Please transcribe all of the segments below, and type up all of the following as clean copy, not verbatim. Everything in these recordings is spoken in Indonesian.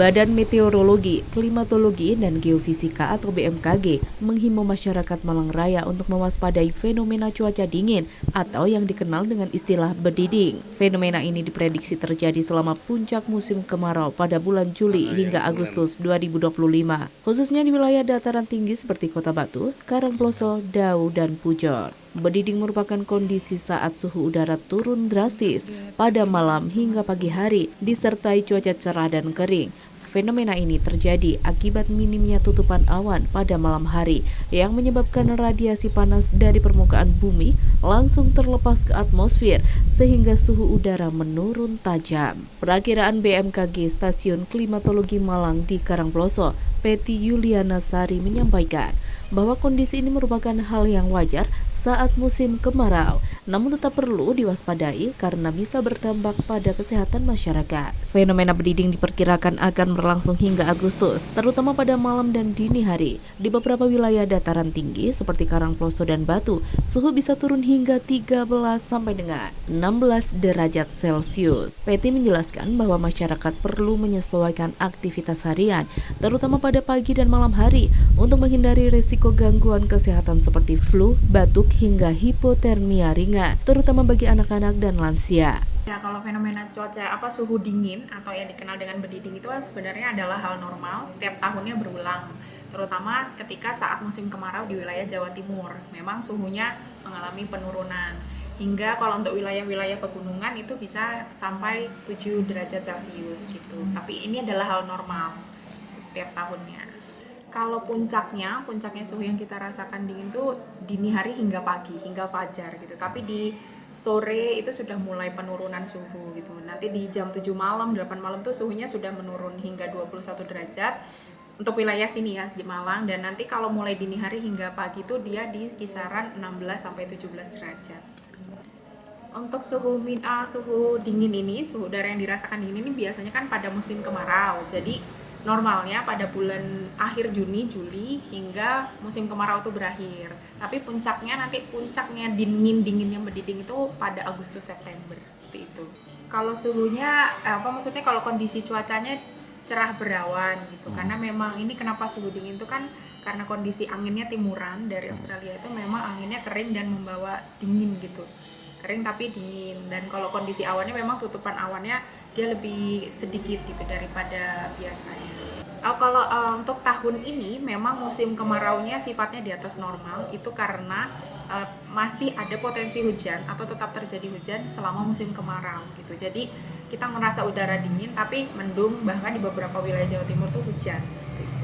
Badan Meteorologi, Klimatologi, dan Geofisika atau BMKG menghimbau masyarakat Malang Raya untuk mewaspadai fenomena cuaca dingin atau yang dikenal dengan istilah berdiding. Fenomena ini diprediksi terjadi selama puncak musim kemarau pada bulan Juli hingga Agustus 2025, khususnya di wilayah dataran tinggi seperti Kota Batu, Karangploso, Dau, dan Pujon. Berdiding merupakan kondisi saat suhu udara turun drastis pada malam hingga pagi hari, disertai cuaca cerah dan kering. Fenomena ini terjadi akibat minimnya tutupan awan pada malam hari yang menyebabkan radiasi panas dari permukaan bumi langsung terlepas ke atmosfer sehingga suhu udara menurun tajam. Perakiraan BMKG Stasiun Klimatologi Malang di Karangploso, Peti Yuliana Sari menyampaikan bahwa kondisi ini merupakan hal yang wajar saat musim kemarau, namun tetap perlu diwaspadai karena bisa berdampak pada kesehatan masyarakat. Fenomena berdiding diperkirakan akan berlangsung hingga Agustus, terutama pada malam dan dini hari. Di beberapa wilayah dataran tinggi seperti Karangploso dan Batu, suhu bisa turun hingga 13 sampai dengan 16 derajat Celcius. Peti menjelaskan bahwa masyarakat perlu menyesuaikan aktivitas harian, terutama pada pagi dan malam hari, untuk menghindari risiko gangguan kesehatan seperti flu, batuk, hingga hipotermia ringan, terutama bagi anak-anak dan lansia. Ya, kalau fenomena cuaca suhu dingin atau yang dikenal dengan berdiding itu sebenarnya adalah hal normal, setiap tahunnya berulang, terutama ketika saat musim kemarau di wilayah Jawa Timur. Memang suhunya mengalami penurunan, hingga kalau untuk wilayah-wilayah pegunungan itu bisa sampai 7 derajat Celcius gitu. Tapi ini adalah hal normal setiap tahunnya. Kalau puncaknya suhu yang kita rasakan dingin tuh dini hari hingga pagi, hingga fajar gitu. Tapi di sore itu sudah mulai penurunan suhu gitu. Nanti di jam 7 malam, 8 malam tuh suhunya sudah menurun hingga 21 derajat untuk wilayah sini ya, di Malang. Dan nanti kalau mulai dini hari hingga pagi tuh dia di kisaran 16 sampai 17 derajat. Untuk suhu dingin ini, suhu udara yang dirasakan dingin ini biasanya kan pada musim kemarau. Jadi normalnya pada bulan akhir Juni, Juli hingga musim kemarau itu berakhir. Tapi puncaknya dingin yang berdiding itu pada Agustus September seperti itu. Kalau suhunya kalau kondisi cuacanya cerah berawan gitu. Karena memang ini kenapa suhu dingin itu kan karena kondisi anginnya timuran dari Australia itu memang anginnya kering dan membawa dingin gitu. Kering tapi dingin, dan kalau kondisi awannya memang tutupan awannya dia lebih sedikit gitu daripada biasanya. Kalau untuk tahun ini memang musim kemaraunya sifatnya di atas normal, itu karena masih ada potensi hujan atau tetap terjadi hujan selama musim kemarau gitu. Jadi kita merasa udara dingin tapi mendung, bahkan di beberapa wilayah Jawa Timur tuh hujan gitu.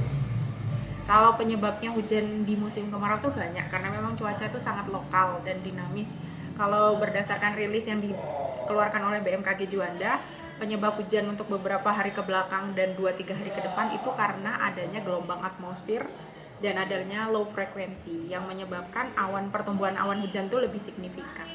Kalau penyebabnya hujan di musim kemarau tuh banyak, karena memang cuaca itu sangat lokal dan dinamis. Kalau berdasarkan rilis yang dikeluarkan oleh BMKG Juanda, penyebab hujan untuk beberapa hari ke belakang dan 2-3 hari ke depan itu karena adanya gelombang atmosfer dan adanya low frekuensi yang menyebabkan pertumbuhan awan hujan itu lebih signifikan.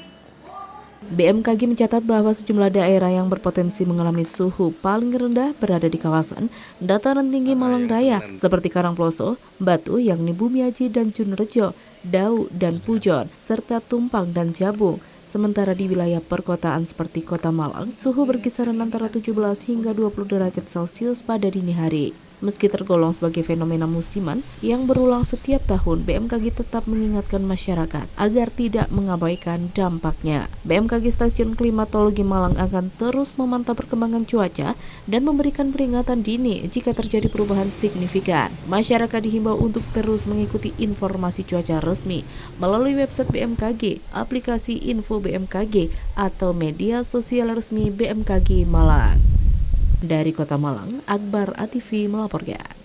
BMKG mencatat bahwa sejumlah daerah yang berpotensi mengalami suhu paling rendah berada di kawasan dataran tinggi Malang Raya seperti Karangploso, Batu yakni Bumiaji dan Junrejo, Dau dan Pujon, serta Tumpang dan Jabung. Sementara di wilayah perkotaan seperti Kota Malang, suhu berkisaran antara 17 hingga 20 derajat Celcius pada dini hari. Meski tergolong sebagai fenomena musiman yang berulang setiap tahun, BMKG tetap mengingatkan masyarakat agar tidak mengabaikan dampaknya. BMKG Stasiun Klimatologi Malang akan terus memantau perkembangan cuaca dan memberikan peringatan dini jika terjadi perubahan signifikan. Masyarakat dihimbau untuk terus mengikuti informasi cuaca resmi melalui website BMKG, aplikasi info BMKG, atau media sosial resmi BMKG Malang. Dari Kota Malang, Akbar ATV melaporkan.